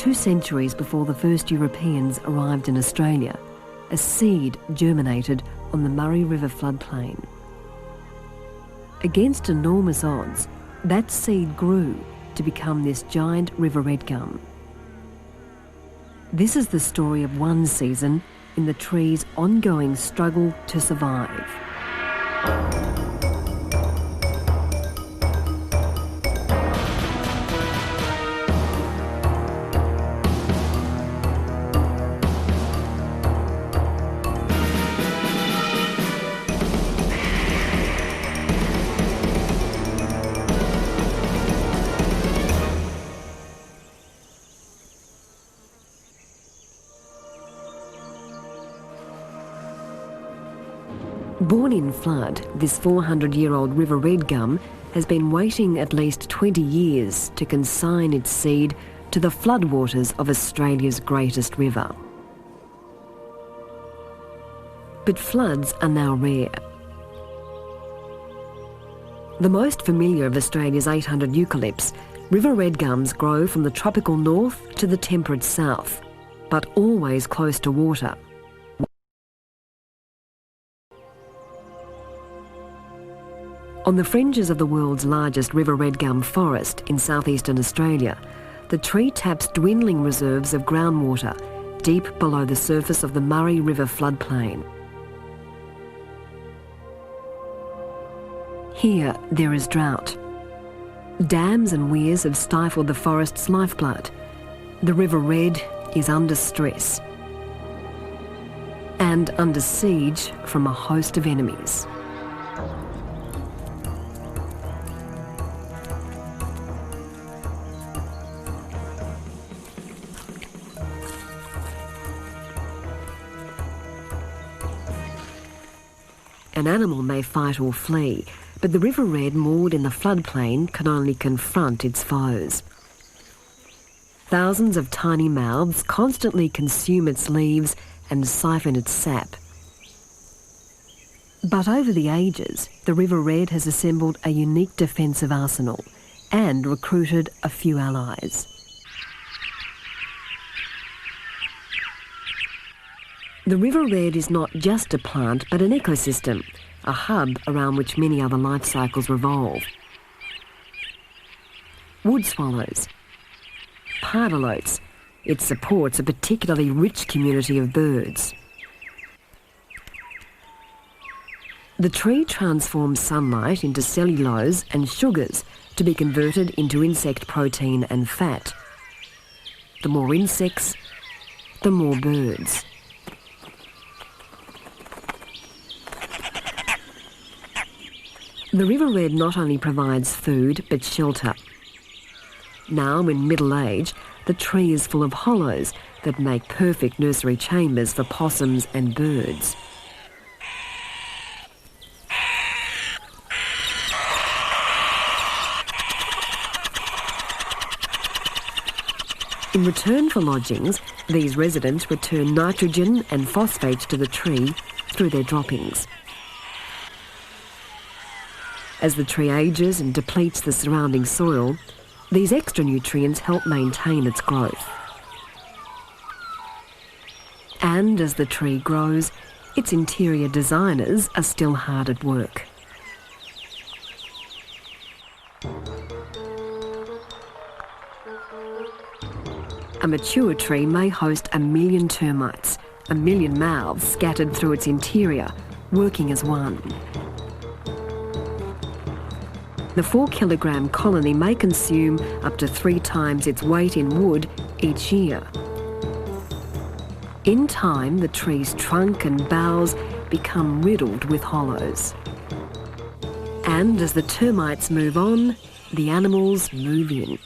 2 centuries before the first Europeans arrived in Australia, a seed germinated on the Murray River floodplain. Against enormous odds, that seed grew to become this giant river red gum. This is the story of one season in the tree's ongoing struggle to survive. Born in flood, this 400-year-old river red gum has been waiting at least 20 years to consign its seed to the floodwaters of Australia's greatest river. But floods are now rare. The most familiar of Australia's 800 eucalypts, river red gums grow from the tropical north to the temperate south, but always close to water. On the fringes of the world's largest river red gum forest in southeastern Australia, the tree taps dwindling reserves of groundwater deep below the surface of the Murray River floodplain. Here there is drought. Dams and weirs have stifled the forest's lifeblood. The river red is under stress and under siege from a host of enemies. An animal may fight or flee, but the river red moored in the floodplain can only confront its foes. Thousands of tiny mouths constantly consume its leaves and siphon its sap. But over the ages, the river red has assembled a unique defensive arsenal and recruited a few allies. The river red is not just a plant, but an ecosystem, a hub around which many other life cycles revolve. Wood swallows, pardalotes, it supports a particularly rich community of birds. The tree transforms sunlight into cellulose and sugars to be converted into insect protein and fat. The more insects, the more birds. The river red not only provides food but shelter. Now, in middle age, the tree is full of hollows that make perfect nursery chambers for possums and birds. In return for lodgings, these residents return nitrogen and phosphates to the tree through their droppings. As the tree ages and depletes the surrounding soil, these extra nutrients help maintain its growth. And as the tree grows, its interior designers are still hard at work. A mature tree may host 1 million termites, 1 million mouths scattered through its interior, working as one. The 4-kilogram colony may consume up to 3 times its weight in wood each year. In time, the tree's trunk and boughs become riddled with hollows. And as the termites move on, the animals move in.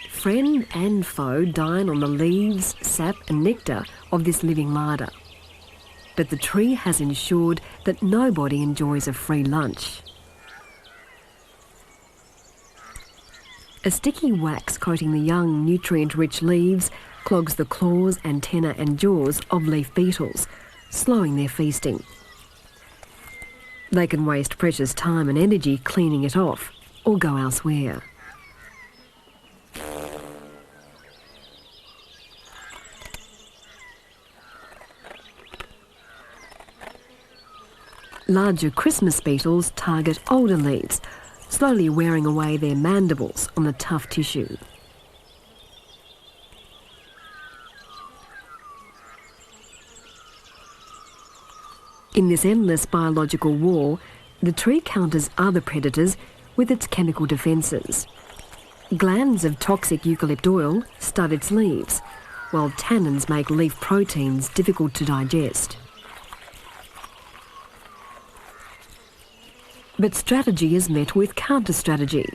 Friend and foe dine on the leaves, sap and nectar of this living larder. But the tree has ensured that nobody enjoys a free lunch. A sticky wax coating the young, nutrient-rich leaves clogs the claws, antennae and jaws of leaf beetles, slowing their feasting. They can waste precious time and energy cleaning it off or go elsewhere. Larger Christmas beetles target older leaves, slowly wearing away their mandibles on the tough tissue. In this endless biological war, the tree counters other predators with its chemical defences. Glands of toxic eucalypt oil stud its leaves, while tannins make leaf proteins difficult to digest. But strategy is met with counter-strategy.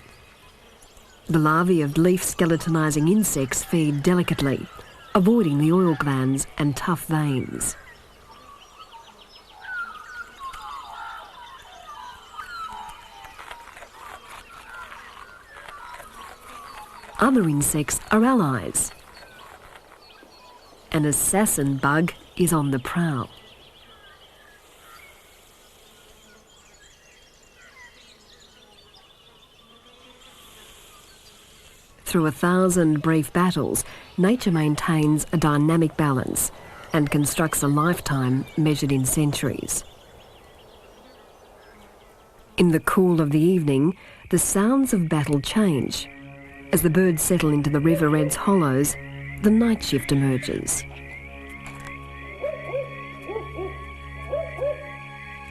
The larvae of leaf skeletonizing insects feed delicately, avoiding the oil glands and tough veins. Other insects are allies. An assassin bug is on the prowl. Through 1,000 brief battles, nature maintains a dynamic balance and constructs a lifetime measured in centuries. In the cool of the evening, the sounds of battle change. As the birds settle into the river red's hollows, the night shift emerges.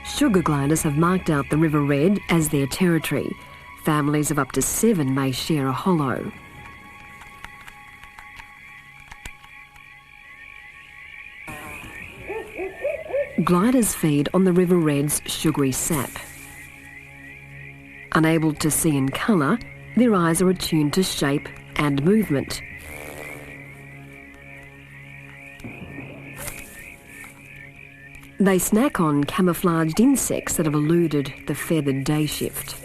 Sugar gliders have marked out the river red as their territory. Families of up to 7 may share a hollow. Gliders feed on the river red's sugary sap. Unable to see in colour, their eyes are attuned to shape and movement. They snack on camouflaged insects that have eluded the feathered day shift.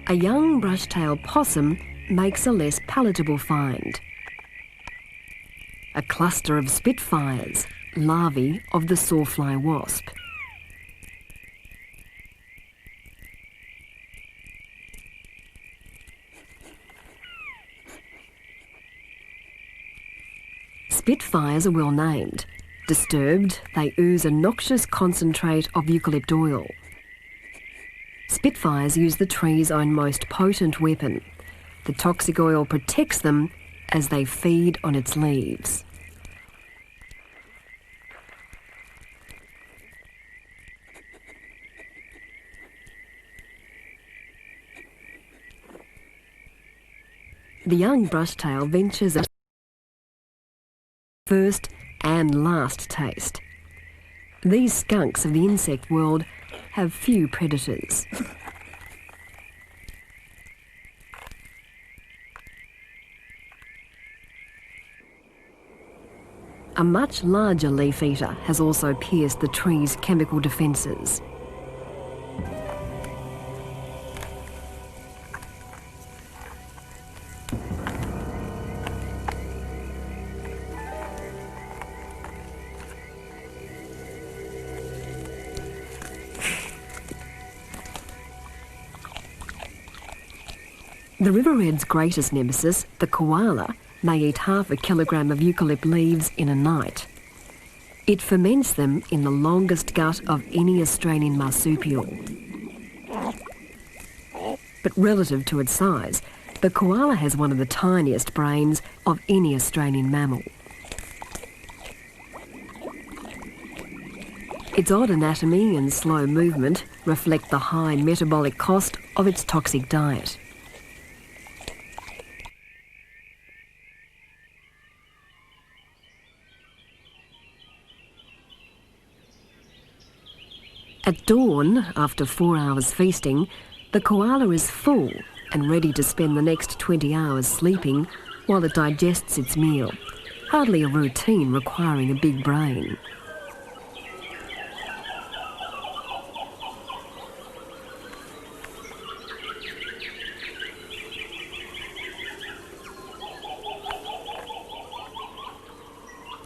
A young brush-tailed possum makes a less palatable find. A cluster of spitfires, larvae of the sawfly wasp. Spitfires are well named. Disturbed, they ooze a noxious concentrate of eucalypt oil. Spitfires use the tree's own most potent weapon. The toxic oil protects them as they feed on its leaves. The young brushtail ventures a first and last taste. These skunks of the insect world have few predators. A much larger leaf eater has also pierced the tree's chemical defences. The river red's greatest nemesis, the koala, may eat half a kilogram of eucalypt leaves in a night. It ferments them in the longest gut of any Australian marsupial. But relative to its size, the koala has one of the tiniest brains of any Australian mammal. Its odd anatomy and slow movement reflect the high metabolic cost of its toxic diet. At dawn, after 4 hours feasting, the koala is full and ready to spend the next 20 hours sleeping while it digests its meal, hardly a routine requiring a big brain.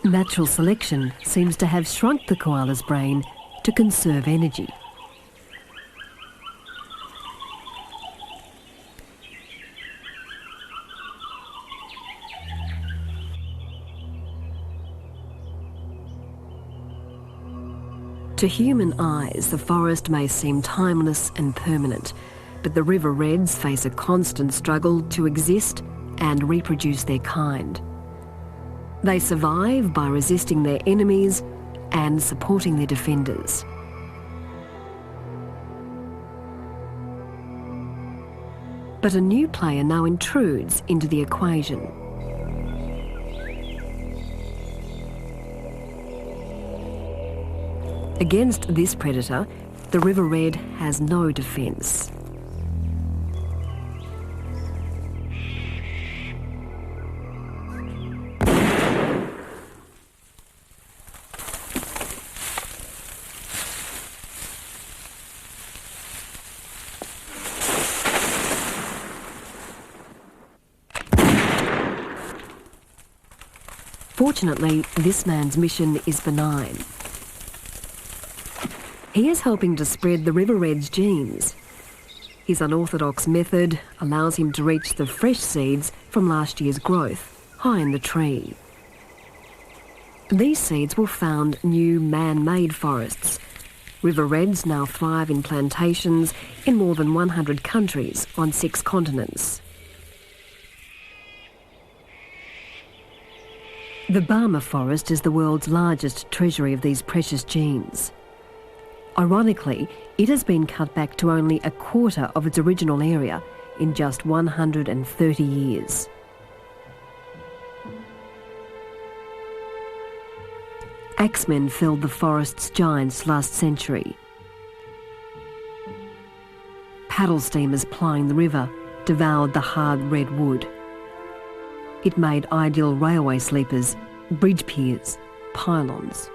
Natural selection seems to have shrunk the koala's brain to conserve energy. To human eyes, the forest may seem timeless and permanent, but the river reds face a constant struggle to exist and reproduce their kind. They survive by resisting their enemies and supporting their defenders. But a new player now intrudes into the equation. Against this predator, the river red has no defence. Fortunately, this man's mission is benign. He is helping to spread the river red's genes. His unorthodox method allows him to reach the fresh seeds from last year's growth, high in the tree. These seeds will found new man-made forests. River reds now thrive in plantations in more than 100 countries on 6 continents. The Barmah Forest is the world's largest treasury of these precious genes. Ironically, it has been cut back to only a quarter of its original area in just 130 years. Axemen felled the forest's giants last century. Paddle steamers plying the river devoured the hard red wood. It made ideal railway sleepers, bridge piers, pylons.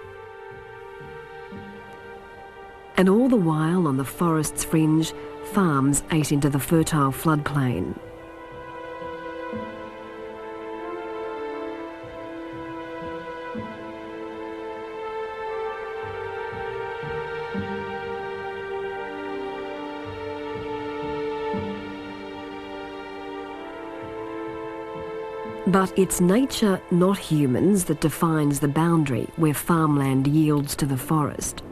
And all the while on the forest's fringe, farms ate into the fertile floodplain. But it's nature, not humans, that defines the boundary where farmland yields to the forest.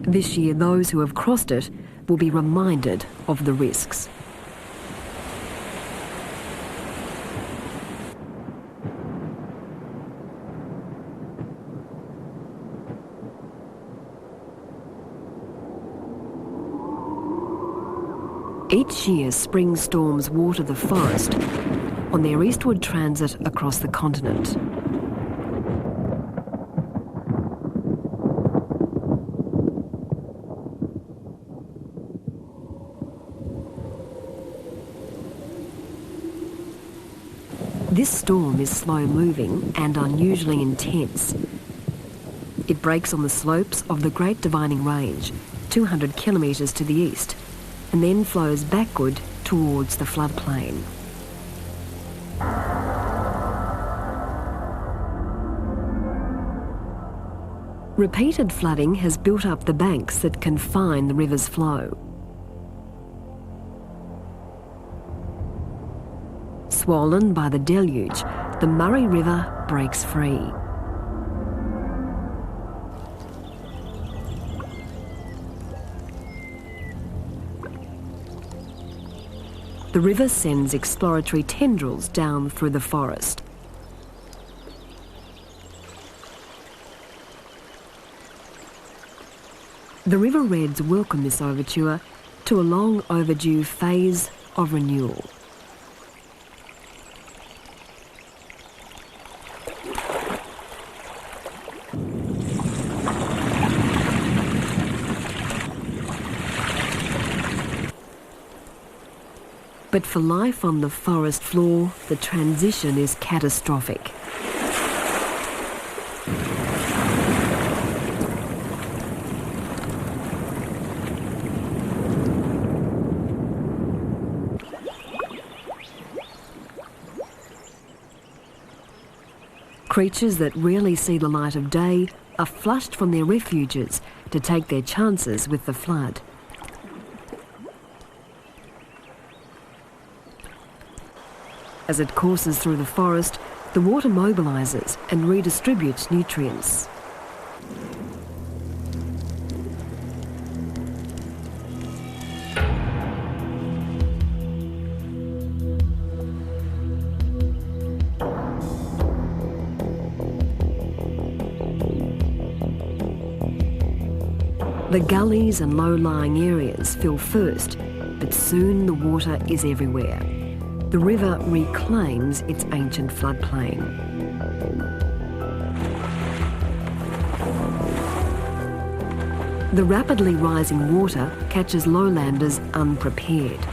This year, those who have crossed it will be reminded of the risks. Each year, spring storms water the forest on their eastward transit across the continent. This storm is slow-moving and unusually intense. It breaks on the slopes of the Great Dividing Range, 200 kilometres to the east, and then flows backward towards the floodplain. Repeated flooding has built up the banks that confine the river's flow. Swollen by the deluge, the Murray River breaks free. The river sends exploratory tendrils down through the forest. The river reds welcome this overture to a long overdue phase of renewal. But for life on the forest floor, the transition is catastrophic. Creatures that rarely see the light of day are flushed from their refuges to take their chances with the flood. As it courses through the forest, the water mobilises and redistributes nutrients. The gullies and low-lying areas fill first, but soon the water is everywhere. The river reclaims its ancient floodplain. The rapidly rising water catches lowlanders unprepared.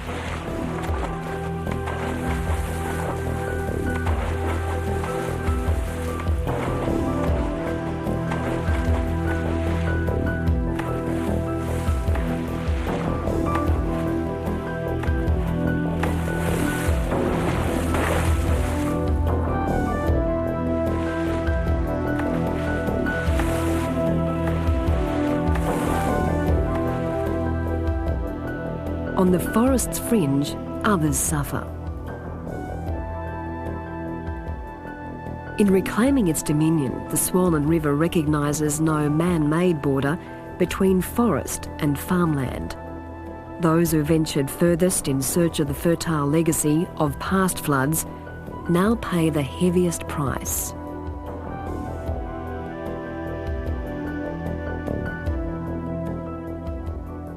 On the forest's fringe, others suffer. In reclaiming its dominion, the swollen river recognises no man-made border between forest and farmland. Those who ventured furthest in search of the fertile legacy of past floods now pay the heaviest price.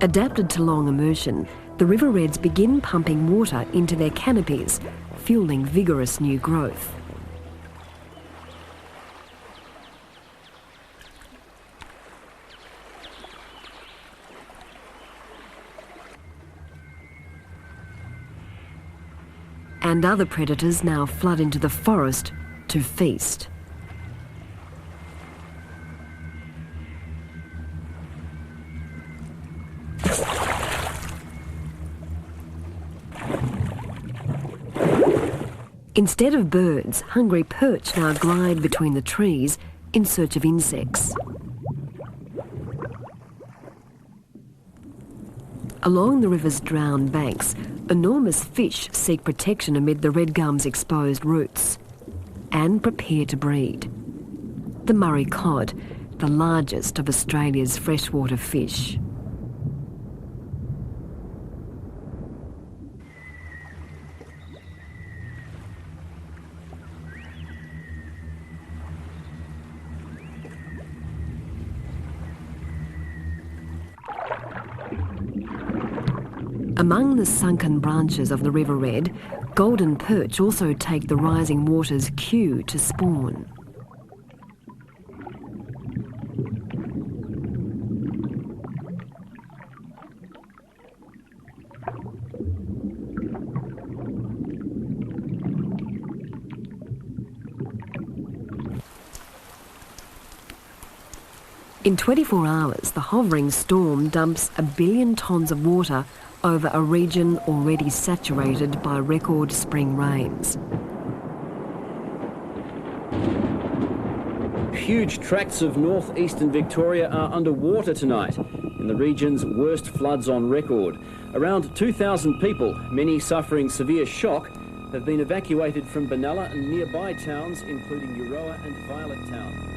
Adapted to long immersion, the river reds begin pumping water into their canopies, fueling vigorous new growth. And other predators now flood into the forest to feast. Instead of birds, hungry perch now glide between the trees in search of insects. Along the river's drowned banks, enormous fish seek protection amid the redgum's exposed roots and prepare to breed. The Murray cod, the largest of Australia's freshwater fish. Among the sunken branches of the river red, golden perch also take the rising water's cue to spawn. In 24 hours, the hovering storm dumps 1 billion tonnes of water over a region already saturated by record spring rains. Huge tracts of northeastern Victoria are underwater tonight in the region's worst floods on record. Around 2,000 people, many suffering severe shock, have been evacuated from Benalla and nearby towns including Euroa and Violet Town.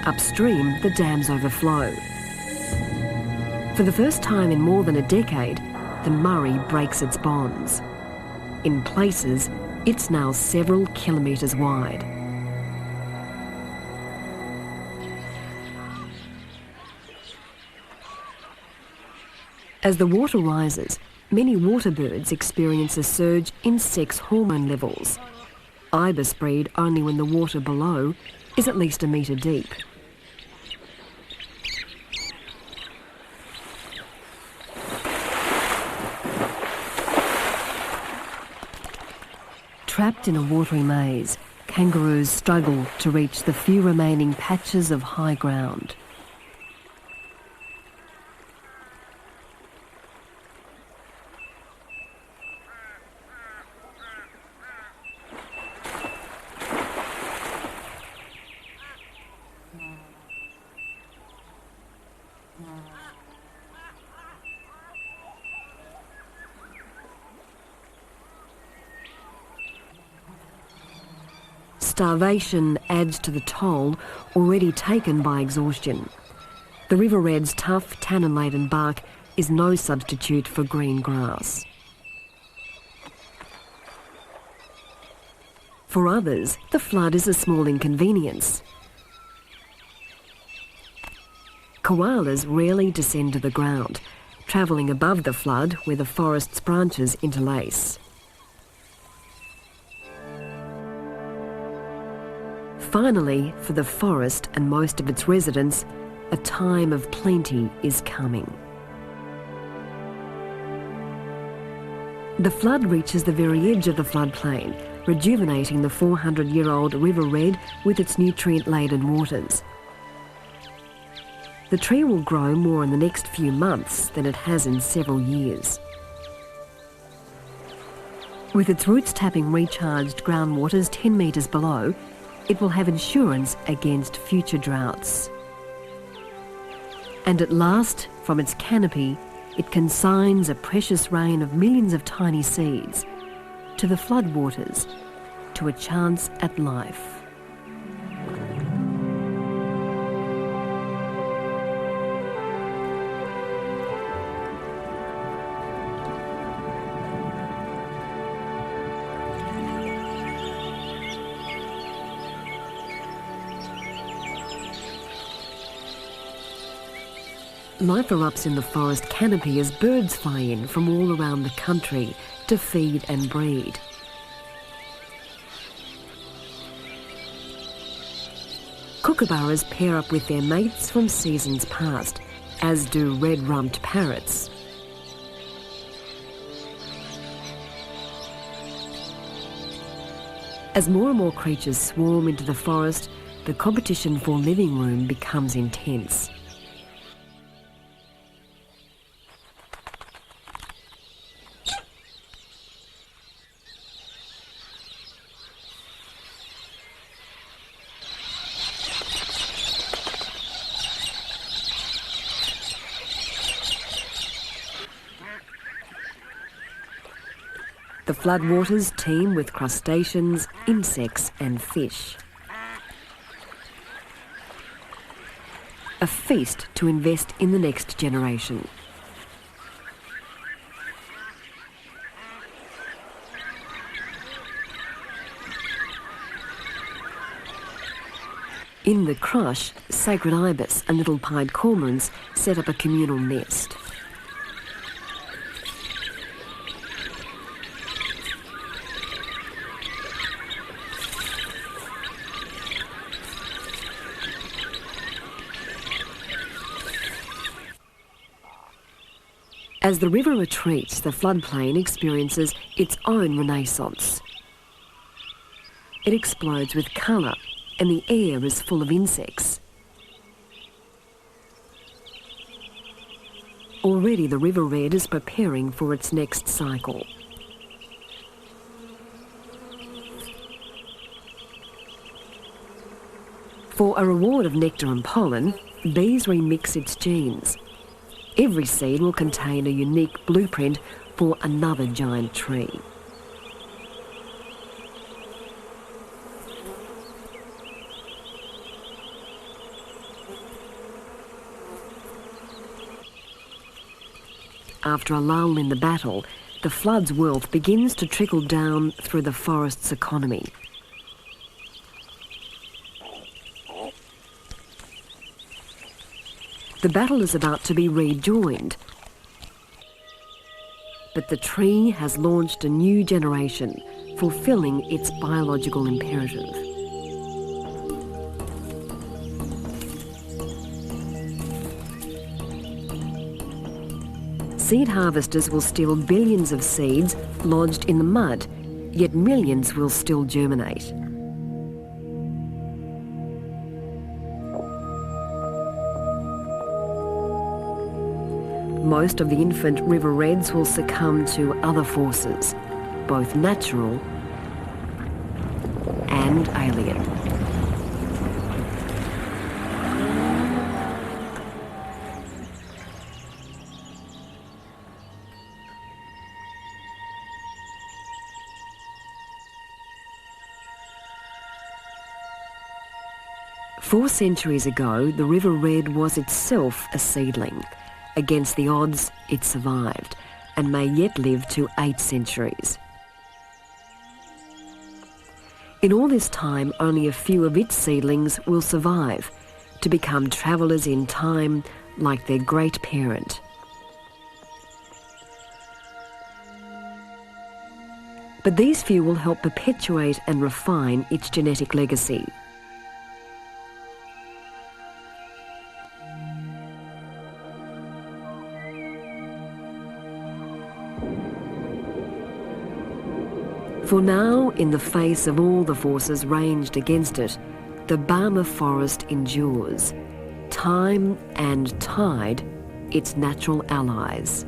Upstream, the dams overflow. For the first time in more than a decade, the Murray breaks its bonds. In places, it's now several kilometres wide. As the water rises, many water birds experience a surge in sex hormone levels. Ibis breed only when the water below is at least 1 metre deep. Trapped in a watery maze, kangaroos struggle to reach the few remaining patches of high ground. starvation adds to the toll already taken by exhaustion. The river red's tough, tannin-laden bark is no substitute for green grass. For others, the flood is a small inconvenience. Koalas rarely descend to the ground, travelling above the flood where the forest's branches interlace. Finally, for the forest and most of its residents, a time of plenty is coming. The flood reaches the very edge of the floodplain, rejuvenating the 400-year-old River Red with its nutrient-laden waters. The tree will grow more in the next few months than it has in several years. With its roots tapping recharged groundwaters 10 metres below, it will have insurance against future droughts. And at last, from its canopy, it consigns a precious rain of millions of tiny seeds to the floodwaters, to a chance at life. Life erupts in the forest canopy as birds fly in from all around the country to feed and breed. Kookaburras pair up with their mates from seasons past, as do red-rumped parrots. As more and more creatures swarm into the forest, the competition for living room becomes intense. The floodwaters teem with crustaceans, insects and fish. A feast to invest in the next generation. In the crush, sacred ibis and little pied cormorants set up a communal nest. As the river retreats, the floodplain experiences its own renaissance. It explodes with colour, and the air is full of insects. Already the River Red is preparing for its next cycle. For a reward of nectar and pollen, bees remix its genes. Every seed will contain a unique blueprint for another giant tree. After a lull in the battle, the flood's wealth begins to trickle down through the forest's economy. The battle is about to be rejoined, but the tree has launched a new generation, fulfilling its biological imperative. Seed harvesters will steal billions of seeds lodged in the mud, yet millions will still germinate. Most of the infant river reds will succumb to other forces, both natural and alien. 4 centuries ago, the river red was itself a seedling. Against the odds, it survived and may yet live to 8 centuries. In all this time, only a few of its seedlings will survive to become travellers in time like their great parent. But these few will help perpetuate and refine its genetic legacy. For now, in the face of all the forces ranged against it, the Barmah Forest endures. Time and tide, its natural allies.